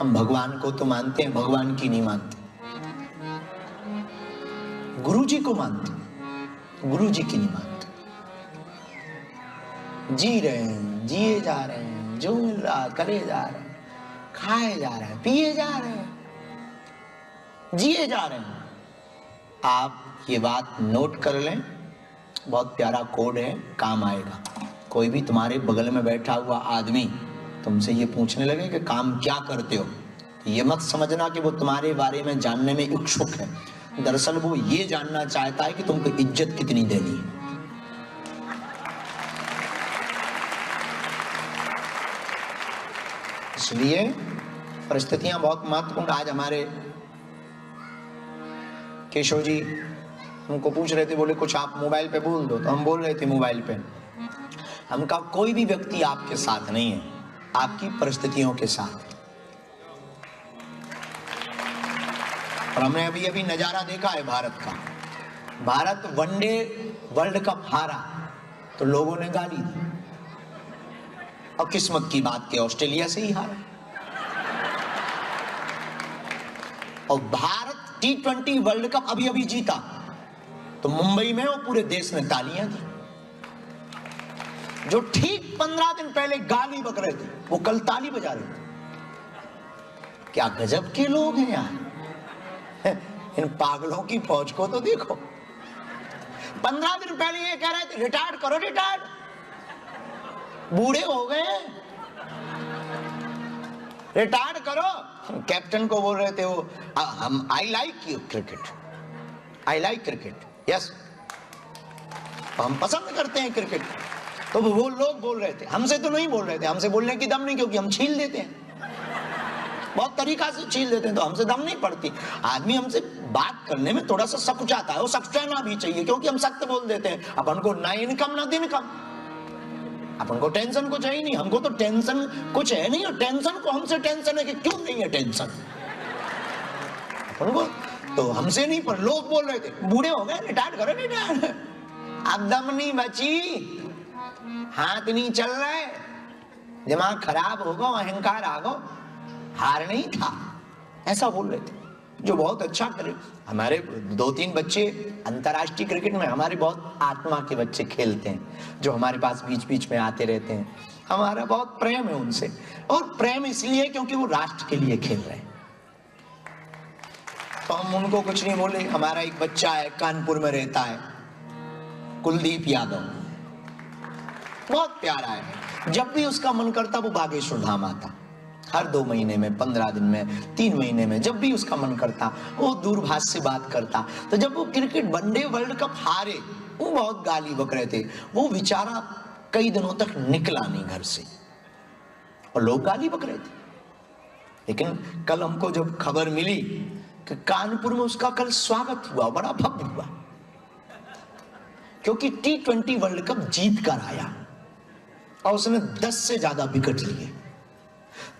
हम भगवान को तो मानते हैं, भगवान की नहीं मानते। गुरु जी को मानते, गुरु जी की नहीं मानते। जी रहे हैं, जिए जा रहे हैं, जो मिल रहा करे जा रहे हैं, खाए जा रहे हैं, पिए जा रहे हैं, जिए जा रहे हैं। आप ये बात नोट कर लें, बहुत प्यारा कोड है, काम आएगा। कोई भी तुम्हारे बगल में बैठा हुआ आदमी तुमसे ये पूछने लगे कि काम क्या करते हो, तो ये मत समझना कि वो तुम्हारे बारे में जानने में इच्छुक है। दरअसल वो ये जानना चाहता है कि तुमको इज्जत कितनी देनी है। इसलिए परिस्थितियां बहुत महत्वपूर्ण। आज हमारे केशव जी हमको पूछ रहे थे, बोले कुछ आप मोबाइल पे बोल दो, तो हम बोल रहे थे मोबाइल पे, हम कहा कोई भी व्यक्ति आपके साथ नहीं है, आपकी परिस्थितियों के साथ। और हमने अभी अभी नजारा देखा है भारत का। भारत वनडे वर्ल्ड कप हारा तो लोगों ने गाली दी, और किस्मत की बात के ऑस्ट्रेलिया से ही हारा। और भारत T20 वर्ल्ड कप अभी अभी जीता तो मुंबई में और पूरे देश ने तालियां दी। जो ठीक 15 दिन पहले गाली बक रहे थे वो कल ताली बजा रहे थे। क्या गजब के लोग हैं यार। इन पागलों की फौज को तो देखो। 15 दिन पहले ये कह रहे थे रिटायर्ड करो, रिटायर्ड, बूढ़े हो गए, रिटायर्ड करो। कैप्टन को बोल रहे थे वो, हम I like you cricket, I like cricket, yes, हम पसंद करते हैं क्रिकेट। तो वो लोग बोल रहे थे, हमसे तो नहीं बोल रहे थे, हमसे बोलने की दम नहीं, क्योंकि हम छील देते हैं, बहुत तरीका से छील देते हैं, तो हमसे दम नहीं पड़ती। आदमी हमसे बात करने में थोड़ा सा सकुचाता है, वो सकुचाना भी चाहिए, क्योंकि हम सख्त बोल देते हैं। अपन को ना इनकम ना दिन कम, अपन को टेंशन कुछ है ही नहीं, हमको तो टेंशन कुछ है नहीं, और टेंशन को हमसे टेंशन है कि क्यों नहीं है टेंशन अपन को, तो हमसे नहीं। पर लोग बोल रहे थे बूढ़े हो गए, रिटायर्ड करो, रिटायर्ड, अब दम नहीं बची, हाथ नहीं चल रहे, दिमाग खराब होगा, अहंकार आ गो, हार नहीं था, ऐसा बोल रहे थे। जो बहुत अच्छा करे। हमारे 2-3 बच्चे अंतर्राष्ट्रीय क्रिकेट में, हमारे बहुत आत्मा के बच्चे खेलते हैं, जो हमारे पास बीच बीच में आते रहते हैं। हमारा बहुत प्रेम है उनसे, और प्रेम इसलिए क्योंकि वो राष्ट्र के लिए खेल रहे हैं, तो हम उनको कुछ नहीं बोले। हमारा एक बच्चा है, कानपुर में रहता है, कुलदीप यादव, बहुत प्यारा है। जब भी उसका मन करता वो बागेश्वर धाम आता, हर 2 महीने में, 15 दिन में, 3 महीने में, जब भी उसका मन करता वो दूरभाष से बात करता। तो जब वो क्रिकेट वनडे वर्ल्ड कप हारे, वो बहुत गाली बक रहे थे, वो बेचारा कई दिनों तक निकला नहीं घर से, और लोग गाली बक रहे थे। लेकिन कल हमको जब खबर मिली कि कानपुर में उसका कल स्वागत हुआ, बड़ा भव्य हुआ, क्योंकि T20 वर्ल्ड कप जीत कर आया और उसने 10 से ज्यादा विकेट लिए।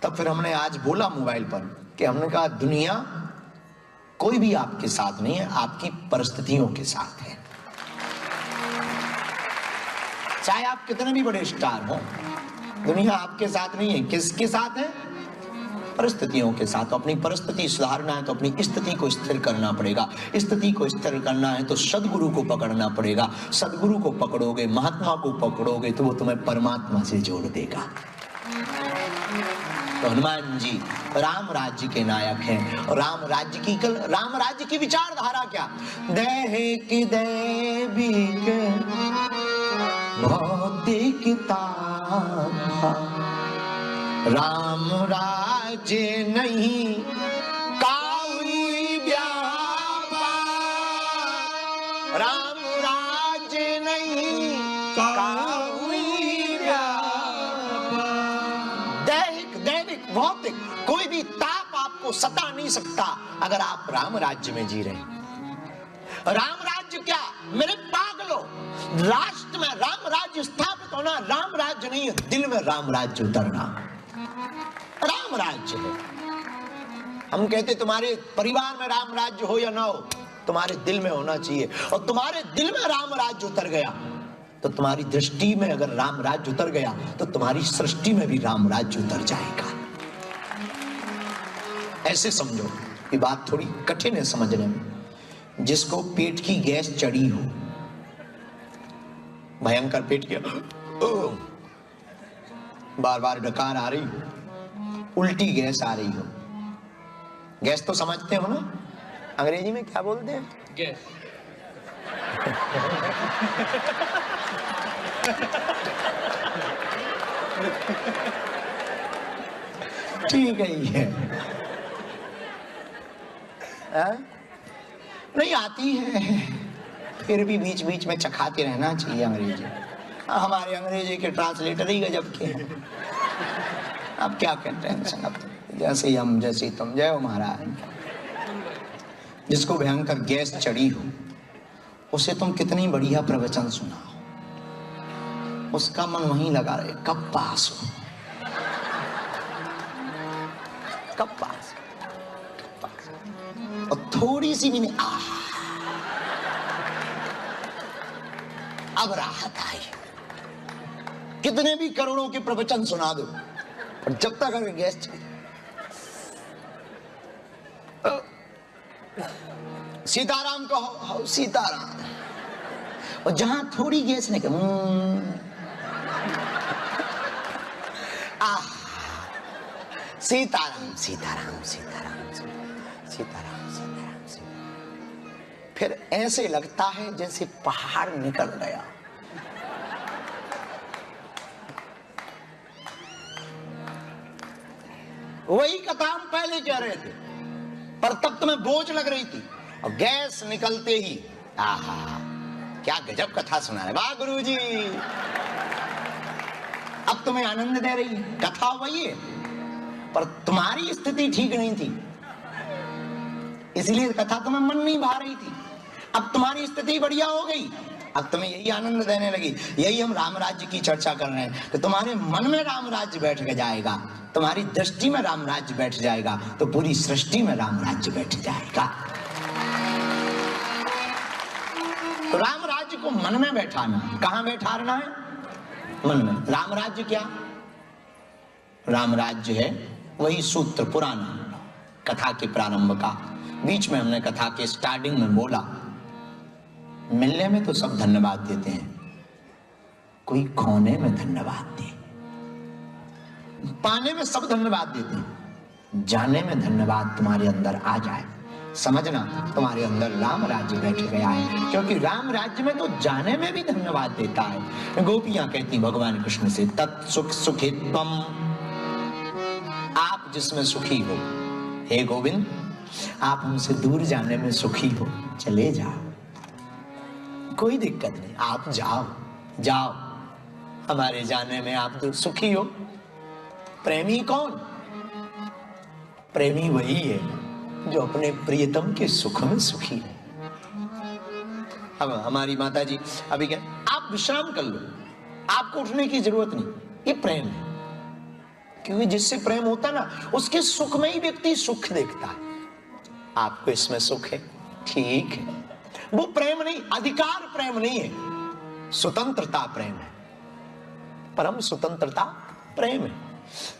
तब फिर हमने आज बोला मोबाइल पर कि हमने कहा दुनिया कोई भी आपके साथ नहीं है, आपकी परिस्थितियों के साथ है। चाहे आप कितने भी बड़े स्टार हो, दुनिया आपके साथ नहीं है। किसके साथ है? परिस्थितियों के साथ। तो अपनी परिस्थिति सुधारना है तो अपनी स्थिति को स्थिर करना पड़ेगा। स्थिति को स्थिर करना है तो सदगुरु को पकड़ना पड़ेगा। सदगुरु को पकड़ोगे, महात्मा को पकड़ोगे तो वो तुम्हें परमात्मा से जोड़ देगा। तो हनुमान जी राम राज्य के नायक हैं, और राम राज्य की विचारधारा क्या? दैहिक दैविक भौतिकता, राम राज्य नहीं काहुई व्यापार, राम राज्य नहीं काहुई व्यापार। दैविक भौतिक कोई भी ताप आपको सता नहीं सकता अगर आप राम राज्य में जी रहे हैं। राम राज्य क्या मेरे पागलों, राष्ट्र में राम राज्य स्थापित होना राम राज्य नहीं है, दिल में राम राज्य उतरना राम राज्य है। हम कहते तुम्हारे परिवार में राम राज्य हो या ना हो, तुम्हारे दिल में होना चाहिए। और तुम्हारे दिल में राम राज्य उतर गया तो तुम्हारी दृष्टि में अगर राम राज्य उतर गया तो तुम्हारी सृष्टि में भी राम राज्य उतर जाएगा। ऐसे समझो कि बात थोड़ी कठिन है समझने में। जिसको पेट की गैस चढ़ी हो, भयंकर पेट की बार बार डकार आ रही, उल्टी गैस आ रही हो। गैस तो समझते हो ना, अंग्रेजी में क्या बोलते हैं? गैस। ठीक है ये नहीं आती है, फिर भी बीच बीच में चखाते रहना चाहिए अंग्रेजी। हमारे अंग्रेजी के ट्रांसलेटर ही गजब के हैं। अब क्या कहते हैं, अब जैसे हम जैसे तुम, जय हो महाराज। जिसको भयंकर गैस चढ़ी हो उसे तुम कितनी बढ़िया प्रवचन सुनाओ, उसका मन वहीं लगा रहे, कब पास हो, कब पास, कब पास। और थोड़ी सी भी नहीं, अब राहत आई। कितने भी करोड़ों के प्रवचन सुना दो, और जब तक अगर गैस चली, सीताराम कहो, सीताराम। और जहां थोड़ी गैस निकल, सीताराम सीताराम सीताराम सीताराम सीताराम सीताराम। फिर ऐसे लगता है जैसे पहाड़ निकल गया। वही कथा हम पहले कह रहे थे, पर तब तुम्हें बोझ लग रही थी, और गैस निकलते ही आहा क्या गजब कथा सुना रहे, वाह गुरुजी। अब तुम्हें आनंद दे रही है कथा, वही है, पर तुम्हारी स्थिति ठीक नहीं थी, इसलिए कथा तुम्हें मन नहीं भा रही थी। अब तुम्हारी स्थिति बढ़िया हो गई, अब तुम्हें यही आनंद देने लगी। यही हम राम राज्य की चर्चा कर रहे हैं कि तुम्हारे मन में राम राज्य बैठ जाएगा, तुम्हारी दृष्टि में राम राज्य बैठ जाएगा, तो पूरी सृष्टि में राम राज्य बैठ जाएगा। तो राम राज्य को मन में बैठाना, कहां बैठाना है? मन में। राम राज्य क्या? राम राज्य है वही सूत्र पुराना कथा के प्रारंभ का। बीच में हमने कथा के स्टार्टिंग में बोला, मिलने में तो सब धन्यवाद देते हैं, कोई खोने में धन्यवाद दे, पाने में सब धन्यवाद देते हैं, जाने में धन्यवाद तुम्हारे अंदर आ जाए, समझना तुम्हारे अंदर राम राज्य बैठ गया है। क्योंकि राम राज्य में तो जाने में भी धन्यवाद देता है। गोपियां कहती भगवान कृष्ण से, तत्सुख सुखित्वम, आप जिसमें सुखी हो, हे गोविंद आप हमसे दूर जाने में सुखी हो, चले जाओ, कोई दिक्कत नहीं, आप जाओ जाओ, हमारे जाने में आप तो सुखी हो। प्रेमी कौन? प्रेमी वही है जो अपने प्रियतम के सुख में सुखी है। अब हमारी माता जी अभी क्या, आप विश्राम कर लो, आपको उठने की जरूरत नहीं, ये प्रेम है। क्योंकि जिससे प्रेम होता ना, उसके सुख में ही व्यक्ति सुख देखता है। आपको इसमें सुख है, ठीक है, वो प्रेम नहीं, अधिकार प्रेम नहीं है, स्वतंत्रता प्रेम है, परम स्वतंत्रता प्रेम है।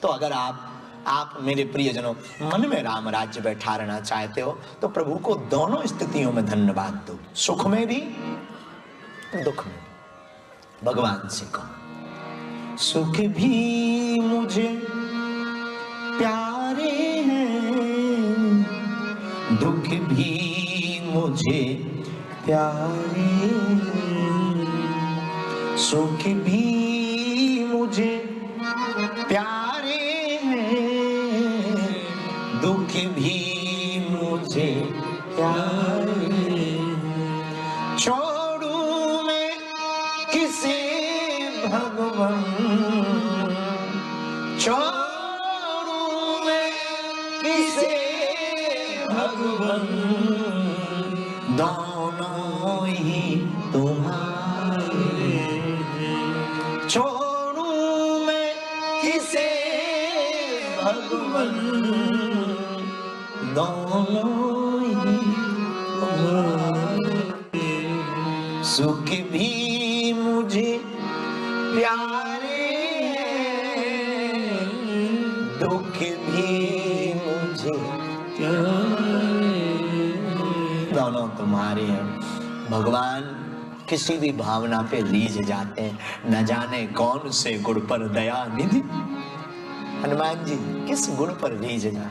तो अगर आप मेरे प्रियजनों मन में राम राज्य बैठा रहना चाहते हो, तो प्रभु को दोनों स्थितियों में धन्यवाद दो, सुख में भी दुख में। भगवान से कहो, सुख भी मुझे प्यारे हैं, दुख भी मुझे प्यारे हैं, सुख भी मुझे प्यारे हैं, दुख भी मुझे प्यारे हैं, छोड़ू मैं किसे भगवान, छोड़ू मैं किसे भगवान, दोनों ही तुम्हारे, छोड़ू मैं किसे भगवान, दोनों ही तुम्हारे, सुख भी मुझे प्यारे हैं, दुख भी मुझे दोनों तुम्हारी हैं भगवान। किसी भी भावना पे रीझ जाते हैं, न जाने कौन से गुण पर दया निधि। हनुमान जी किस गुण पर रीझ जाते।